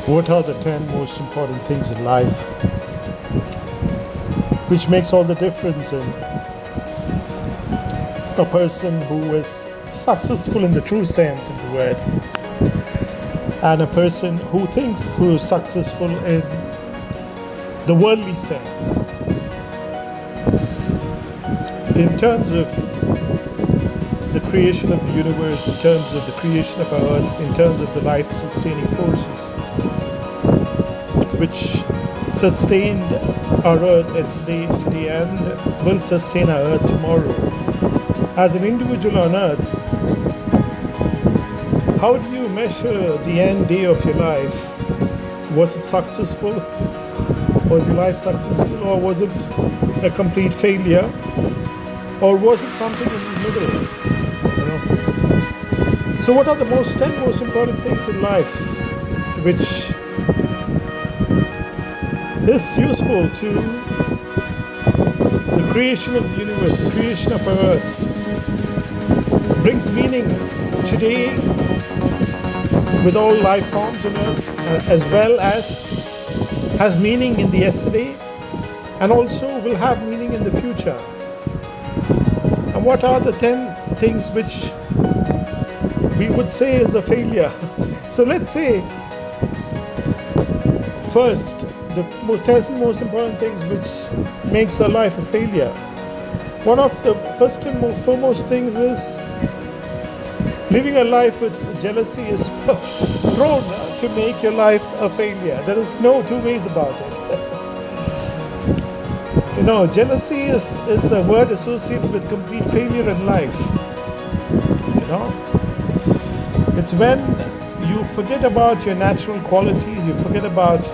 What are the 10 most important things in life which makes all the difference in a person who is successful in the true sense of the word and a person who is successful in the worldly sense? In terms of the creation of the universe, in terms of the creation of our earth, in terms of the life-sustaining forces which sustained our earth yesterday, today, and will sustain our earth tomorrow. As an individual on earth, how do you measure the end day of your life? Was it successful? Was your life successful, or was it a complete failure? Or was it something in the middle? So what are the 10 most important things in life which is useful to the creation of the universe, the creation of our earth, brings meaning today with all life forms on earth, as well as has meaning in the yesterday, and also will have meaning in the future? And what are the 10 things which we would say is a failure? So let's say, first, the 10 most important things which makes a life a failure. One of the first and foremost things is living a life with jealousy is prone to make your life a failure. There is no two ways about it. Jealousy is a word associated with complete failure in life. It's when you forget about your natural qualities, you forget about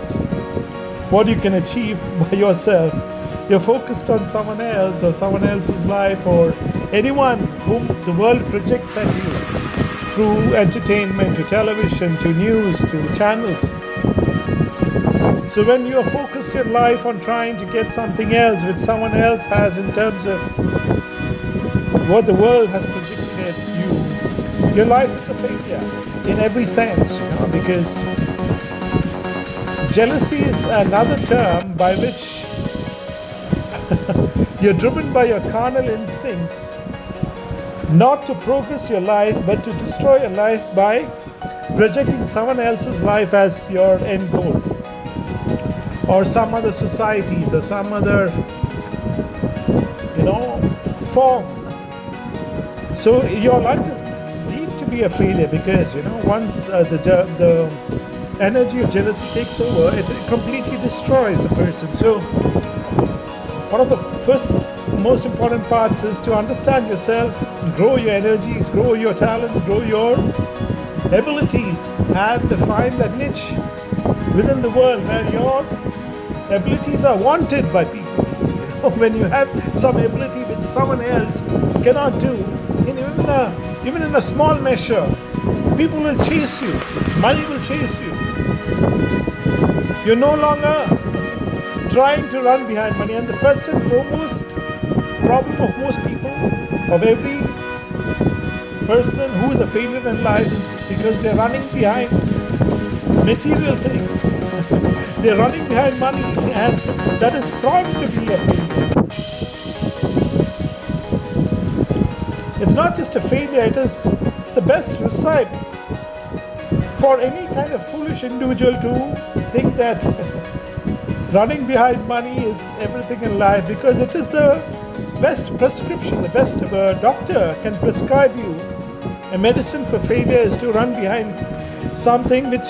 what you can achieve by yourself. You're focused on someone else or someone else's life or anyone whom the world projects at you through entertainment, to television, to news, to channels. So when you are focused your life on trying to get something else which someone else has in terms of what the world has projected at you, your life is a failure in every sense, because jealousy is another term by which you're driven by your carnal instincts not to progress your life but to destroy your life by projecting someone else's life as your end goal, or some other societies or some other form. So your life is deemed to be a failure because once the energy of jealousy takes over, it completely destroys a person. So one of the first most important parts is to understand yourself, grow your energies, grow your talents, grow your abilities, and find that niche within the world where your abilities are wanted by people. When you have some ability which someone else cannot do, even in a small measure, people will chase you, money will chase you. You're no longer trying to run behind money. And the first and foremost problem of most people, of every person who is a failure in life, is because they're running behind material things. They're running behind money, and that is prone to be a failure. It's not just a failure, it's the best recipe for any kind of foolish individual to think that running behind money is everything in life, because it is the best prescription. The best doctor can prescribe you a medicine for failure is to run behind something with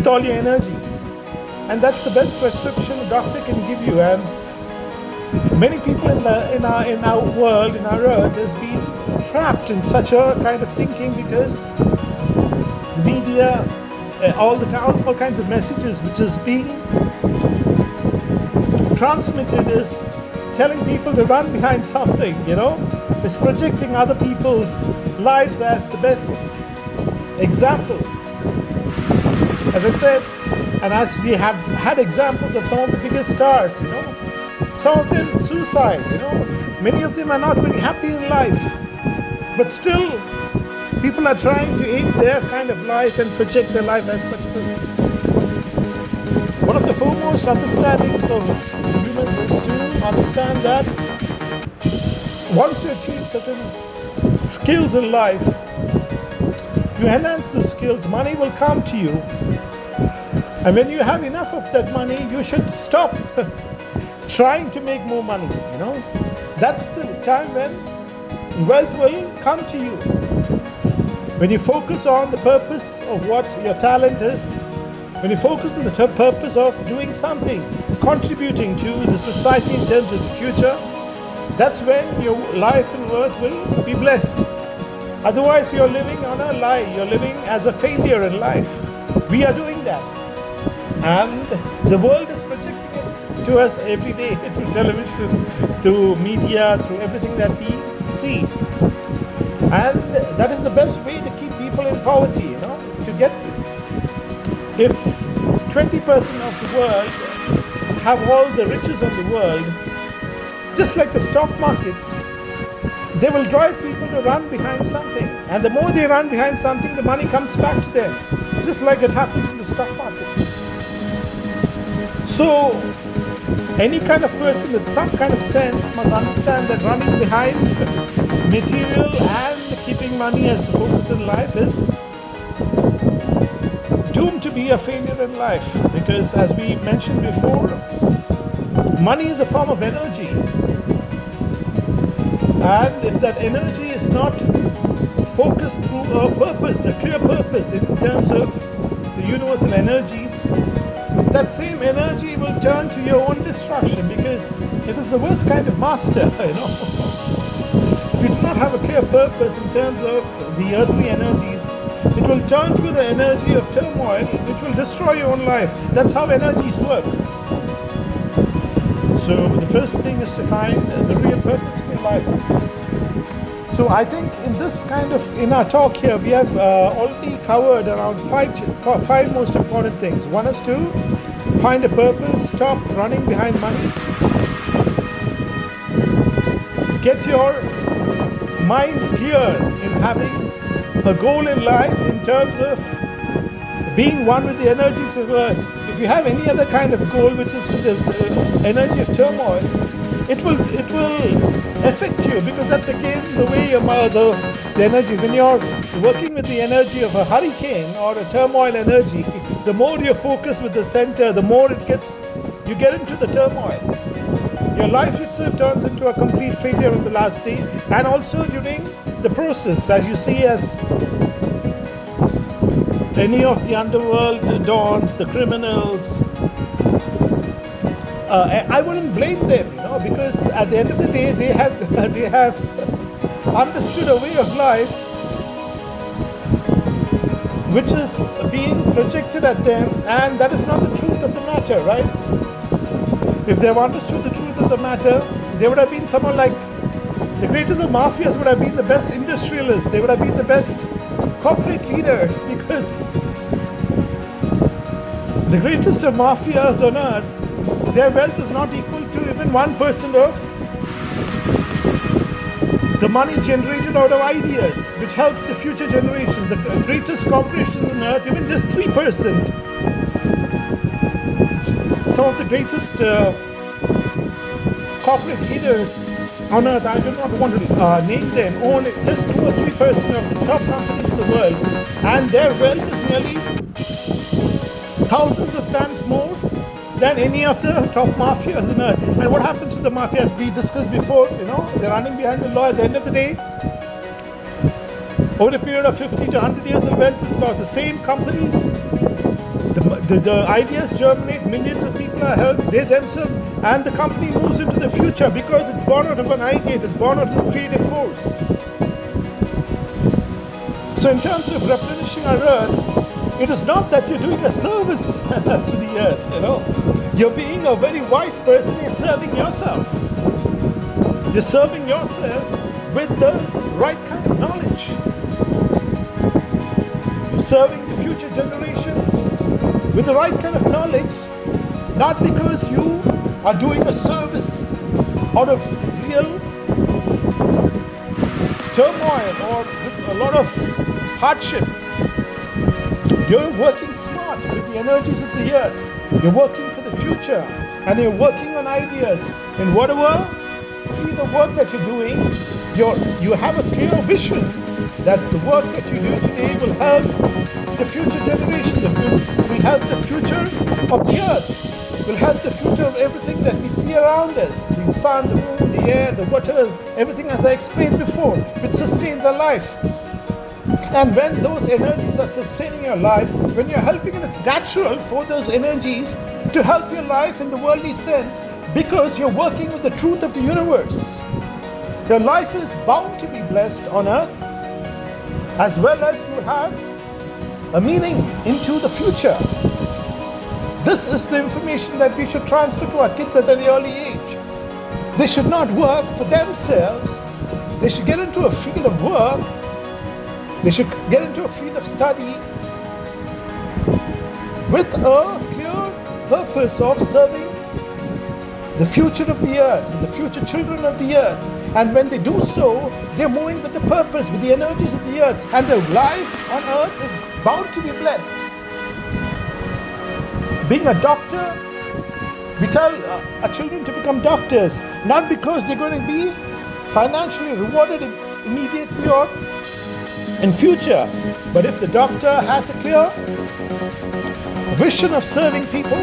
all your energy, and that's the best prescription a doctor can give you. And many people in our world, in our earth, has been trapped in such a kind of thinking because the media, all kinds of messages which is being transmitted is telling people to run behind something, is projecting other people's lives as the best example. As I said, and as we have had examples of some of the biggest stars, some of them suicide, many of them are not very happy in life, but still People are trying to ape their kind of life and project their life as success. One of the foremost understandings of humans is to understand that once you achieve certain skills in life, you enhance those skills, money will come to you. And when you have enough of that money, you should stop trying to make more money, That's the time when wealth will come to you. When you focus on the purpose of what your talent is, when you focus on the purpose of doing something, contributing to the society in terms of the future, that's when your life and worth will be blessed. Otherwise, you're living on a lie. You're living as a failure in life. We are doing that. And the world is projecting it to us every day through television, through media, through everything that we see. And that is the best way to keep people in poverty, to get, if 20% of the world have all the riches of the world, just like the stock markets, they will drive people to run behind something. And the more they run behind something, the money comes back to them, just like it happens in the stock markets. So, any kind of person with some kind of sense must understand that running behind material and keeping money as the focus in life is doomed to be a failure in life. Because as we mentioned before, money is a form of energy. And if that energy is not focused through a purpose, a clear purpose in terms of the universal energies, that same energy will turn to your own destruction, because it is the worst kind of master, If you do not have a clear purpose in terms of the earthly energies, it will turn to the energy of turmoil, which will destroy your own life. That's how energies work. So the first thing is to find the real purpose of your life. So I think in our talk here, we have already covered around five most important things. One is to find a purpose, stop running behind money, get your mind clear in having a goal in life in terms of being one with the energies of earth. If you have any other kind of goal which is with the energy of turmoil, it will affect you, because that's again the way the energy. When you're working with the energy of a hurricane or a turmoil energy, the more you're focused with the center, the more you get into the turmoil. Your life itself turns into a complete failure on the last day, and also during the process, as you see, as any of the underworld dons, the criminals, I wouldn't blame them, because at the end of the day, they have understood a way of life which is being projected at them, and that is not the truth of the matter, right? If they have understood the truth of the matter, they would have been someone like the greatest of mafias would have been the best industrialists. They would have been the best corporate leaders, because the greatest of mafias on earth, their wealth is not equal to even 1% of the money generated out of ideas, which helps the future generation. The greatest corporations on earth, even just 3%. Some of the greatest corporate leaders on earth, I do not want to name them, own just 2 or 3% of the top companies in the world, and their wealth is nearly thousands of times more than any of the top mafias on earth. And what happens to the mafia, as we discussed before, they're running behind the law. At the end of the day, over a period of 50 to 100 years, the wealth is lost. The same companies, the ideas germinate, millions of people are helped, they themselves, and the company moves into the future because it's born out of an idea, it's born out of a creative force. So in terms of replenishing our earth, it is not that you're doing a service to the earth, You're being a very wise person in serving yourself. You're serving yourself with the right kind of knowledge. You're serving the future generations with the right kind of knowledge, not because you are doing a service out of real turmoil or with a lot of hardship. You're working smart with the energies of the earth. You're working for the future, and you're working on ideas. In whatever field of work that you're doing, you have a clear vision that the work that you do today will help the future generation, will help the future of the earth, will help the future of everything that we see around us, the sun, the moon, the air, the water, everything, as I explained before, which sustains our life. And when those energies are sustaining your life, when you're helping, and it's natural for those energies to help your life in the worldly sense, because you're working with the truth of the universe. Your life is bound to be blessed on earth, as well as you have a meaning into the future. This is the information that we should transfer to our kids at an early age. They should not work for themselves. They should get into a field of work. They should get into a field of study with a clear purpose of serving the future of the earth, the future children of the earth. And when they do so, they're moving with the purpose, with the energies of the earth. And their life on earth is bound to be blessed. Being a doctor, we tell our children to become doctors, not because they're going to be financially rewarded immediately or in future, but if the doctor has a clear vision of serving people,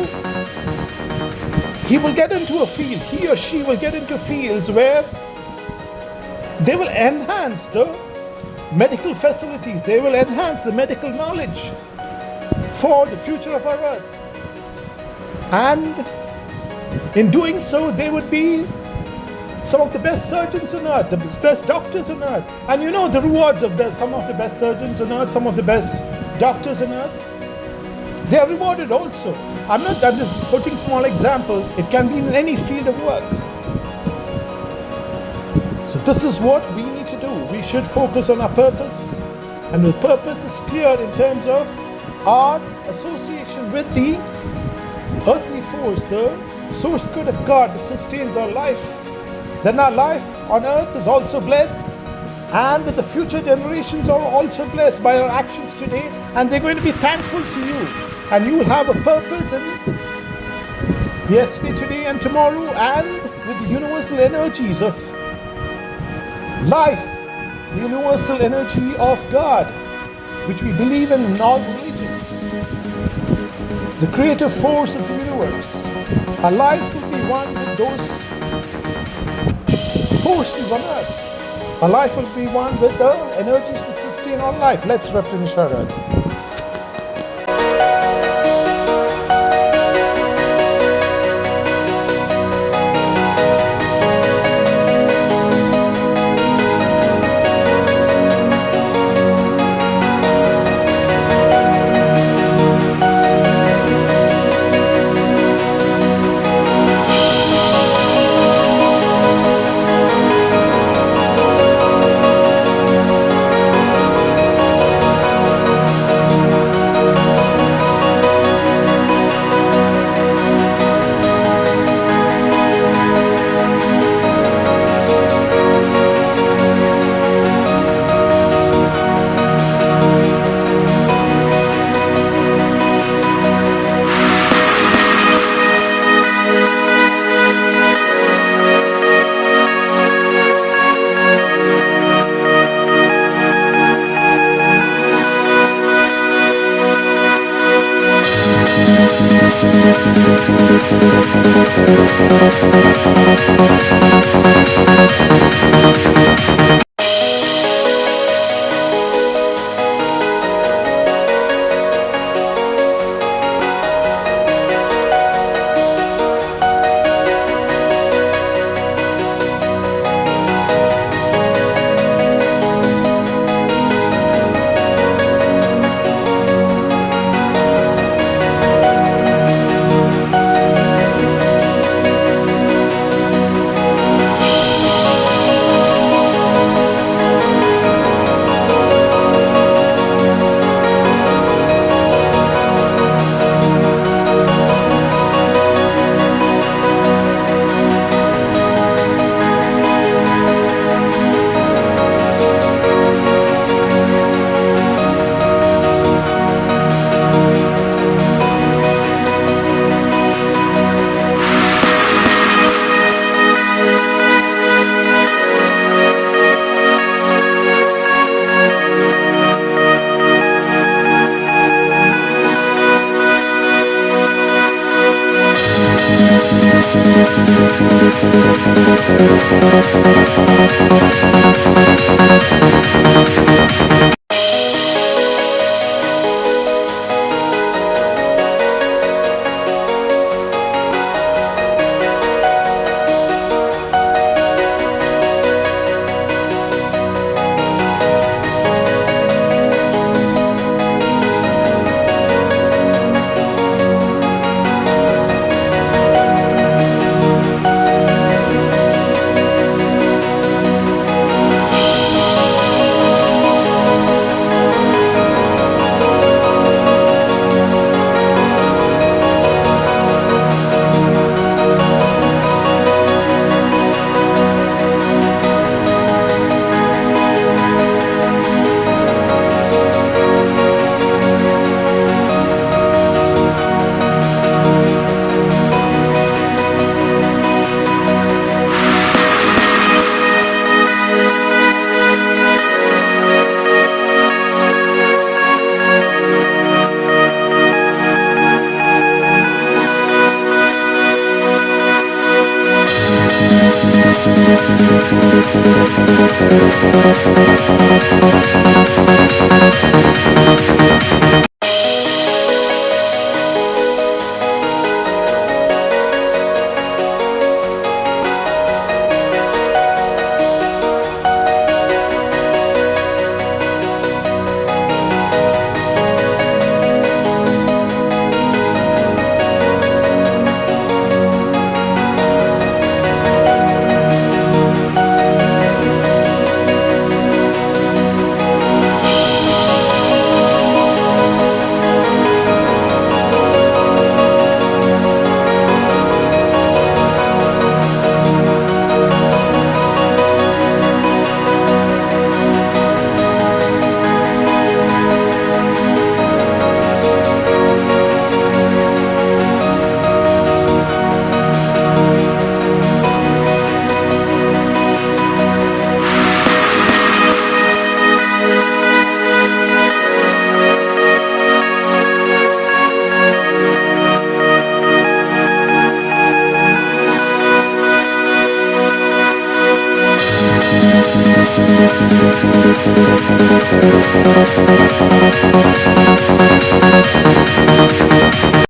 he will get into a field, he or she will get into fields where they will enhance the medical facilities, they will enhance the medical knowledge for the future of our earth. And in doing so, they would be some of the best surgeons on earth, the best doctors on earth. And you know the rewards of some of the best surgeons on earth, some of the best doctors on earth. They are rewarded also. I'm just quoting small examples. It can be in any field of work. So this is what we need to do. We should focus on our purpose. And the purpose is clear in terms of our association with the earthly force, the source good of God that sustains our life. Then our life on earth is also blessed, and the future generations are also blessed by our actions today, and they're going to be thankful to you. And you will have a purpose in yesterday, today, and tomorrow, and with the universal energies of life, the universal energy of God, which we believe in all religions, the creative force of the universe. Our life will be one with those forces on earth. Our life will be one with the energies that sustain our life. Let's replenish our earth.